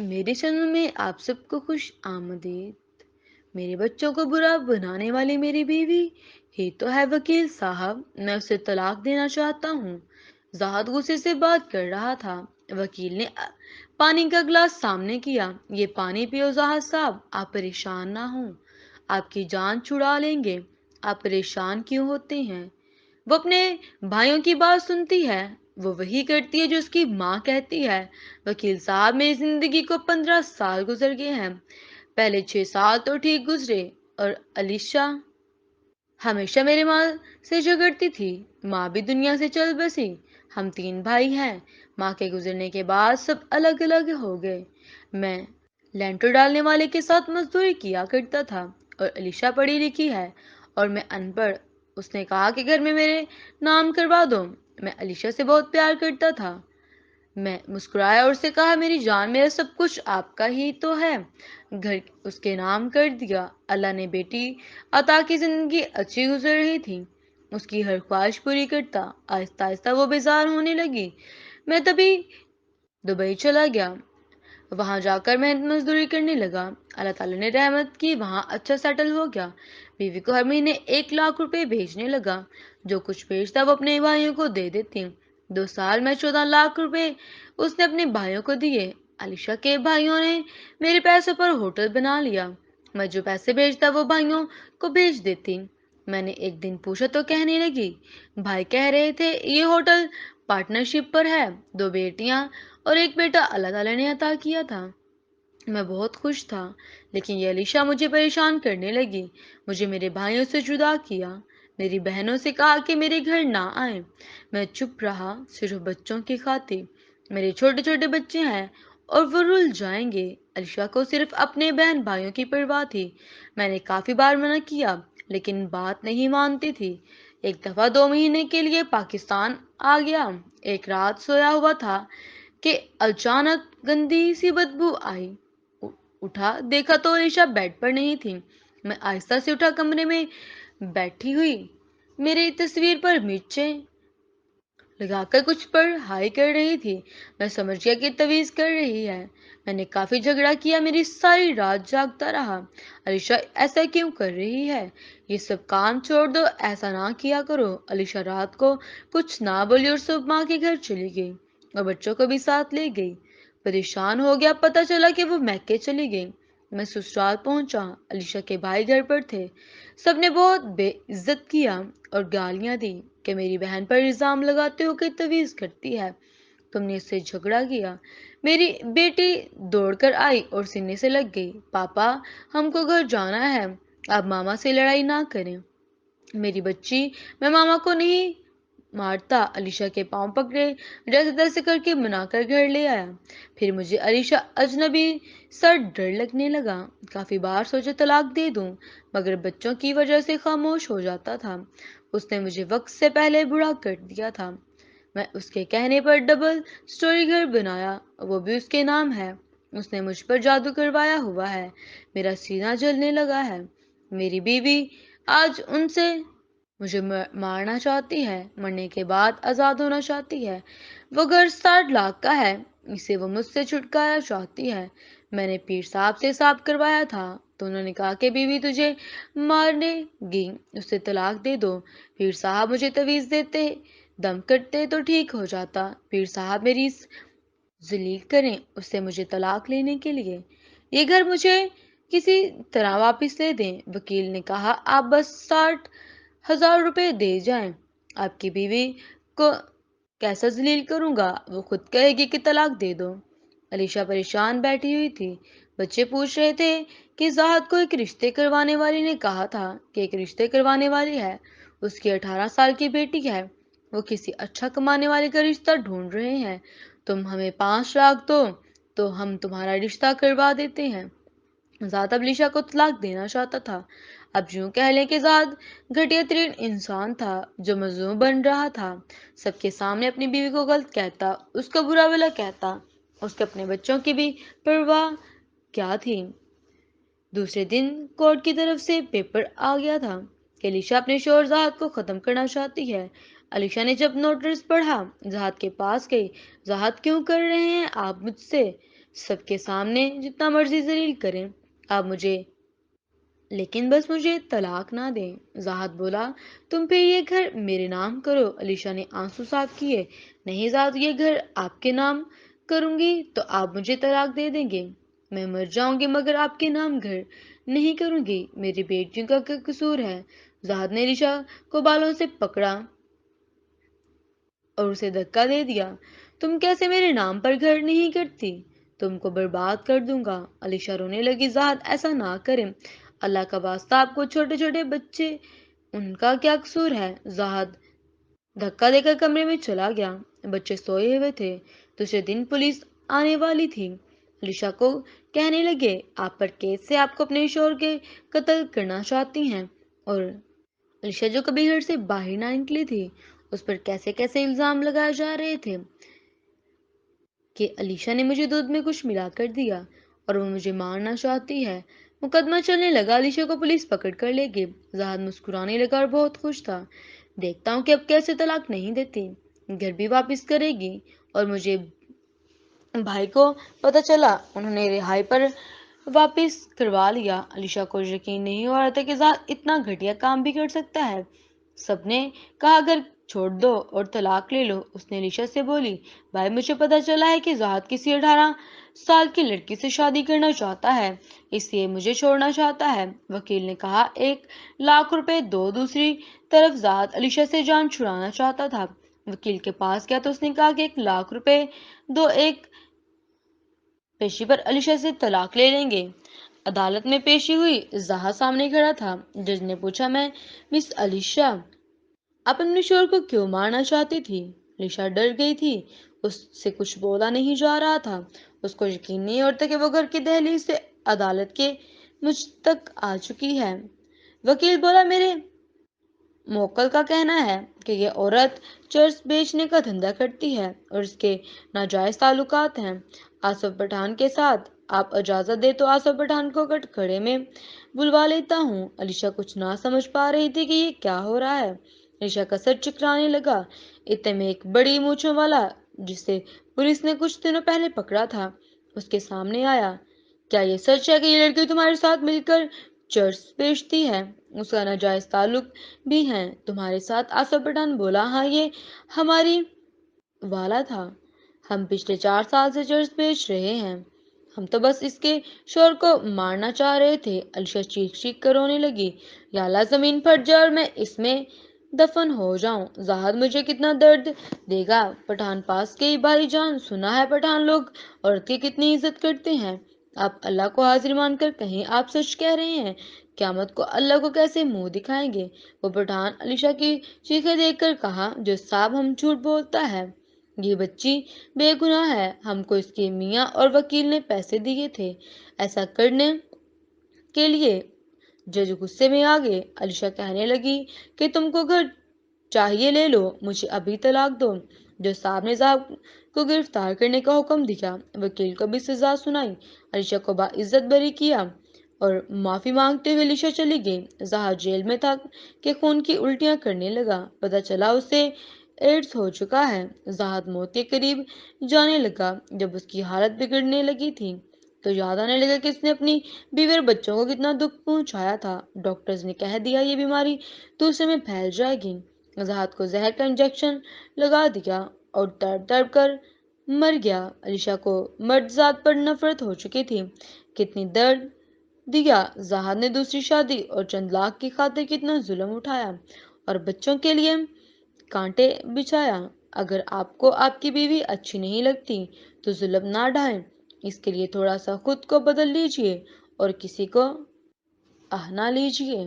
میرے چینل میں آپ سب کو خوش آمدید۔ میرے بچوں کو برا بنانے والی میری بیوی ہی تو ہے وکیل صاحب، میں اسے طلاق دینا چاہتا ہوں۔ زاہد غصے سے بات کر رہا تھا۔ وکیل نے پانی کا گلاس سامنے کیا۔ یہ پانی پیو زاہد صاحب، آپ پریشان نہ ہوں، آپ کی جان چھڑا لیں گے۔ آپ پریشان کیوں ہوتے ہیں؟ وہ اپنے بھائیوں کی بات سنتی ہے، وہ وہی کرتی ہے جو اس کی ماں کہتی ہے۔ وکیل صاحب، میری زندگی کو 15 سال گزر گئے ہیں، پہلے 6 سال تو ٹھیک گزرے، اور علیشا ہمیشہ میرے ماں سے جھگڑتی تھی۔ ماں بھی دنیا سے چل بسی۔ ہم 3 بھائی ہیں، ماں کے گزرنے کے بعد سب الگ الگ ہو گئے۔ میں لینٹر ڈالنے والے کے ساتھ مزدوری کیا کرتا تھا، اور علیشا پڑھی لکھی ہے اور میں ان پڑھ۔ اس نے کہا کہ گھر میں میرے نام کروا دو۔ میں علیشا سے بہت پیار کرتا تھا۔ میں مسکرایا اور اسے کہا، میری جان، میرا سب کچھ آپ کا ہی تو ہے۔ گھر اس کے نام کر دیا۔ اللہ نے بیٹی عطا کی زندگی اچھی گزر رہی تھی، اس کی ہر خواہش پوری کرتا۔ آہستہ آہستہ وہ بیزار ہونے لگی۔ میں تبھی دبئی چلا گیا، وہاں جا کر محنت مزدوری کرنے لگا۔ اللہ تعالیٰ نے رحمت کی، وہاں اچھا سیٹل ہو گیا۔ بیوی کو ہر مہینے 1 لاکھ روپے بھیجنے لگا۔ جو کچھ بھیجتا وہ اپنے بھائیوں کو دے دیتی۔ 2 سال میں 14 لاکھ روپے اس نے اپنے بھائیوں کو دیے۔ علیشا کے بھائیوں نے میرے پیسوں پر ہوٹل بنا لیا۔ میں جو پیسے بھیجتا وہ بھائیوں کو بھیج دیتی۔ میں نے ایک دن پوچھا تو کہنے لگی، بھائی کہہ رہے تھے یہ ہوٹل پارٹنرشپ پر ہے، 2 بیٹیاں اور ایک بیٹا اللہ تعالیٰ نے عطا کیا تھا۔ میں بہت خوش تھا، لیکن یہ علیشا مجھے پریشان کرنے لگی، مجھے میرے بھائیوں سے جدا کیا۔ میری بہنوں سے کہا کہ میرے گھر نہ آئیں۔ میں چپ رہا، صرف بچوں کی خاطر۔ میرے چھوٹے چھوٹے بچے ہیں اور وہ رل جائیں گے۔ علیشا کو صرف اپنے بہن بھائیوں کی پرواہ تھی۔ میں نے کافی بار منع کیا، لیکن بات نہیں مانتی تھی۔ ایک دفعہ 2 مہینے کے لیے پاکستان آ گیا۔ ایک رات سویا ہوا تھا کہ اچانک گندی سی بدبو آئی۔ اٹھا، دیکھا تو علیشا بیڈ پر نہیں تھی۔ میں آہستہ سے اٹھا، کمرے میں بیٹھی ہوئی میری تصویر پر مرچیں لگا کر کچھ پڑھائی کر رہی تھی۔ میں سمجھ گیا کہ تویز کر رہی ہے۔ میں نے کافی جھگڑا کیا، میری ساری رات جاگتا رہا۔ علیشا ایسا کیوں کر رہی ہے؟ یہ سب کام چھوڑ دو، ایسا نہ کیا کرو۔ علیشا رات کو کچھ نہ بولی اور صبح ماں کے گھر چلی گئی اور بچوں کو بھی ساتھ لے گئی۔ پریشان ہو گیا، پتہ چلا کہ وہ میکے چلی گئی۔ میں سسرال پہنچا، علیشا کے بھائی گھر پر تھے۔ سب نے بہت بے عزت کیا اور گالیاں دی کہ میری بہن پر الزام لگاتے ہو کہ تویز کرتی ہے، تم نے اس سے جھگڑا کیا۔ میری بیٹی دوڑ کر آئی اور سینے سے لگ گئی، پاپا ہم کو گھر جانا ہے، آپ ماما سے لڑائی نہ کریں۔ میری بچی، میں ماما کو نہیں مارتا۔ علیشا کے پاؤں پکڑے، جیسے تیسے کر کے منا کر گھر لے آیا۔ پھر مجھے علیشا اجنبی سا ڈر لگنے لگا۔ کافی بار سوچا طلاق دے دوں، مگر بچوں کی وجہ سے خاموش ہو جاتا تھا۔ اس نے مجھے وقت سے پہلے بوڑھا کر دیا تھا۔ میں اس کے کہنے پر ڈبل سٹوری گھر بنایا، وہ بھی اس کے نام ہے۔ اس نے مجھ پر جادو کروایا ہوا ہے، میرا سینہ جلنے لگا ہے۔ میری بیوی آج ان سے مجھے مارنا چاہتی ہے، مرنے کے بعد آزاد ہونا چاہتی ہے۔ وہ گھر 60 لاکھ کا ہے، اسے وہ مجھ سے چھٹکارا چاہتی ہے۔ میں نے پیر صاحب سے حساب کروایا تھا تو انہوں نے کہا کہ بیوی تجھے مارنے گی، اسے طلاق دے دو۔ پیر صاحب مجھے تویز دیتے، دم کرتے تو ٹھیک ہو جاتا۔ پیر صاحب میری ذلیل کریں اس سے مجھے طلاق لینے کے لیے، یہ گھر مجھے کسی طرح واپس لے دیں۔ وکیل نے کہا، آپ بس 60,000 روپے دے جائیں، آپ کی بیوی کو کیسا ذلیل کروں گا، وہ خود کہے گی کہ طلاق دے دو۔ علیشا پریشان بیٹھی ہوئی تھی۔ بچے پوچھ رہے تھے کہ زاہد کو ایک رشتے کروانے والی نے کہا تھا کہ ایک رشتے کروانے والی ہے، اس کی 18 سال کی بیٹی ہے، وہ کسی اچھا کمانے والے کا رشتہ ڈھونڈ رہے ہیں، تم ہمیں 5 لاکھ دو تو ہم تمہارا رشتہ کروا دیتے ہیں۔ زاہد علیشا کو طلاق دینا چاہتا تھا۔ اب یوں کہہ لیں کہ زاہد گھٹیا ترین انسان تھا جو مظلوم بن رہا تھا، سب کے سامنے اپنی بیوی کو غلط کہتا، اس کو برا بھلا کہتا، اس کے اپنے بچوں کی بھی پرواہ کیا تھی۔ دوسرے دن کورٹ کی طرف سے پیپر آ گیا تھا کہ علیشا اپنے شوہر زاہد کو ختم کرنا چاہتی ہے۔ علیشا نے جب نوٹس پڑھا، زاہد کے پاس گئی، زاہد کیوں کر رہے ہیں آپ مجھ سے؟ سب کے سامنے جتنا مرضی ذلیل کریں، آپ مجھے، لیکن بس مجھے طلاق نہ دیں۔ زاہد بولا، تم پھر یہ گھر میرے نام کرو۔ علیشا نے آنسو صاف کیے، نہیں زاہد، یہ گھر آپ کے نام کروں گی تو آپ مجھے طلاق دے دیں گے۔ میں مر جاؤں گی مگر آپ کے نام گھر نہیں کروں گی۔ میری بیٹیوں کا کیا قصور ہے؟ زاہد نے علیشا کو بالوں سے پکڑا اور اسے دھکا دے دیا۔ تم کیسے میرے نام پر گھر نہیں کرتی؟ تم کو برباد کر دوں گا۔ علیشا رونے لگی، زاہد ایسا نہ کرے، اللہ کا واسطہ، آپ کو چھوٹے چھوٹے بچے، ان کا کیا قصور ہے؟ زاہد دھکا دے کر کمرے میں چلا گیا۔ بچے سوئے ہوئے تھے۔ دوسرے دن پولیس آنے والی تھی۔ علیشا کو کہنے لگے، آپ پر کیس سے آپ کو اپنے شوہر کے قتل کرنا چاہتی ہیں، اور علیشا جو کبھی گھر سے باہر نہ نکلی تھی، اس پر کیسے کیسے الزام لگائے جا رہے تھے کہ علیشا نے مجھے دودھ میں کچھ ملا کر دیا اور وہ مجھے مارنا چاہتی ہے۔ مقدمہ چلنے لگا، علیشا کو پولیس پکڑ کر لے گئی۔ زاہد مسکرانے لگا اور بہت خوش تھا۔ دیکھتا ہوں کہ اب کیسے طلاق نہیں دیتی، گھر بھی واپس کرے گی، اور مجھے بھائی کو پتا چلا، انہوں نے رہائی پر واپس کروا لیا۔ علیشا کو یقین نہیں ہو رہا تھا کہ زاہد اتنا گھٹیا کام بھی کر سکتا ہے۔ سب نے کہا گھر چھوڑ دو اور طلاق لے لو۔ اس نے علیشا سے بولی، بھائی مجھے پتا چلا ہے کہ زاہد کسی 18 سال کی لڑکی سے شادی کرنا چاہتا ہے، اس لیے مجھے چھوڑنا چاہتا ہے۔ وکیل نے کہا 1 لاکھ روپے دو۔ دوسری طرف زاہد علیشا سے جان چھڑانا چاہتا تھا۔ وکیل کے پاس گیا تو اس نے کہا کہ 1 لاکھ روپے دو، ایک پیشی پر علیشا سے طلاق لے لیں گے۔ عدالت میں پیشی ہوئی۔ زاہد سامنے کھڑا تھا۔ جج نے پوچھا، میں مس علیشا، آپ اپنے شوہر کو کیوں مارنا چاہتی تھی؟ علیشا ڈر گئی تھی، اس سے کچھ بولا نہیں جا رہا تھا۔ اس کو یقین نہیں ہوتا کہ وہ گھر کی دہلیز سے عدالت کے مجھ تک آ چکی ہے۔ وکیل بولا، میرے موکل کا کہنا ہے کہ یہ عورت چرس بیچنے کا دھندا کرتی ہے اور اس کے ناجائز تعلقات ہیں آصف پٹھان کے ساتھ۔ آپ اجازت دے تو آصف پٹھان کو کٹ کھڑے میں بلوا لیتا ہوں۔ علیشا کچھ نہ سمجھ پا رہی تھی کہ یہ کیا ہو رہا ہے۔ علیشا کا سر چکرانے لگا۔ اتنے میں ایک بڑی مونچھوں والا، جسے پولیس نے کچھ دنوں پہلے پکڑا تھا، اس کے سامنے آیا۔ کیا یہ سچ ہے کہ یہ لڑکی تمہارے ساتھ مل کر چرس بیچتی ہے؟ اس کا ناجائز تعلق بھی ہے تمہارے ساتھ؟ آصف پٹھان بولا، ہاں، یہ ہماری والا تھا، ہم پچھلے 4 سال سے چرس بیچ رہے ہیں، ہم تو بس اس کے شوہر کو مارنا چاہ رہے تھے۔ علیشا چیخ چیخ کر رونے لگی، یا اللہ، زمین پھٹ جائے اور میں اس میں دفن ہو جاؤں، زاہد مجھے کتنا درد دے گا۔ پٹھان پاس کے بھائی جان، سنا ہے پٹھان لوگ عورت کی کتنی عزت کرتے ہیں، آپ اللہ کو حاضر مان کر کہیں آپ سچ کہہ رہے ہیں، قیامت کو اللہ کو کیسے منہ دکھائیں گے؟ وہ پٹھان علیشا کی چیخیں دیکھ کر کہا، جو صاحب ہم جھوٹ بولتا ہے، یہ بچی بے گناہ ہے، ہم کو اس کے میاں اور وکیل نے پیسے دیے تھے ایسا کرنے کے لیے۔ جج غصے میں آ گئے۔ علیشا کہنے لگی کہ تم کو گھر چاہیے لے لو، مجھے ابھی طلاق دو۔ جو صاحب نے صاحب کو گرفتار کرنے کا حکم دیا، وکیل کو بھی سزا سنائی، علیشا کو باعزت بری کیا اور معافی مانگتے ہوئے علیشا چلی گئی۔ زاہد جیل میں تھا کہ خون کی الٹیاں کرنے لگا، پتہ چلا اسے ایڈز ہو چکا ہے۔ زاہد موت کے قریب جانے لگا۔ جب اس کی حالت بگڑنے لگی تھی تو یاد آنے لگا کہ اس نے اپنی بیوی اور بچوں کو کتنا دکھ پہنچایا تھا۔ ڈاکٹرز نے کہہ دیا یہ بیماری دوسرے میں پھیل جائے گی۔ زاہد کو زہر کا انجیکشن لگا دیا اور تڑپ تڑپ کر مر گیا۔ علیشا کو مرد ذات پر نفرت ہو چکی تھی۔ کتنی درد دیا زاہد نے دوسری شادی اور چند لاکھ کی خاطر کتنا ظلم اٹھایا اور بچوں کے لیے کانٹے بچھایا۔ اگر آپ کو آپ کی بیوی اچھی نہیں لگتی تو ظلم نہ ڈھائیں، اس کے لیے تھوڑا سا خود کو بدل لیجئے اور کسی کو اہنا لیجئے۔